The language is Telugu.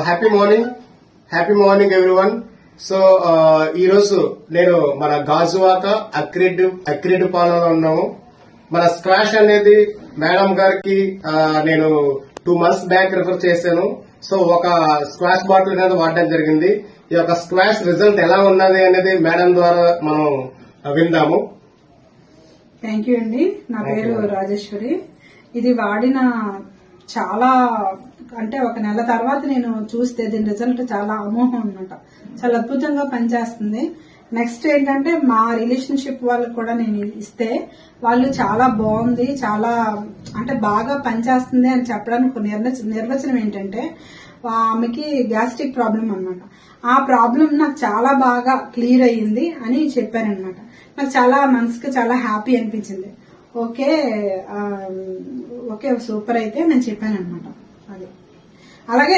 Happy morning everyone. సో ఈ రోజు నేను మన గాజువాక అక్రిడ్ పాలనలో ఉన్నాము. మన స్క్వాష్ అనేది మేడం గారికి నేను 2 months బ్యాక్ రిఫర్ చేశాను. సో ఒక స్క్వాష్ బాటిల్ అనేది వాడడం జరిగింది. ఈ యొక్క స్క్వాష్ రిజల్ట్ ఎలా ఉన్నది అనేది మేడం ద్వారా మనం విందాము. థ్యాంక్ యూ అండి. నా పేరు రాజేశ్వరి. ఇది వాడిన చాలా అంటే 1 నెల తర్వాత నేను చూస్తే దీని రిజల్ట్ చాలా అమోఘం అన్నమాట. చాలా అద్భుతంగా పనిచేస్తుంది. నెక్స్ట్ ఏంటంటే మా రిలేషన్షిప్ వాళ్ళకి కూడా నేను ఇస్తే వాళ్ళు చాలా బాగుంది, చాలా అంటే బాగా పనిచేస్తుంది అని చెప్పడానికి నిర్వచనం ఏంటంటే ఆమెకి గ్యాస్ట్రిక్ ప్రాబ్లం అన్నమాట. ఆ ప్రాబ్లం నాకు చాలా బాగా క్లియర్ అయ్యింది అని చెప్పారనమాట. నాకు చాలా మనసుకి చాలా హ్యాపీ అనిపించింది. ఓకే సూపర్ అయితే నేను చెప్పాను అనమాట. అది అలాగే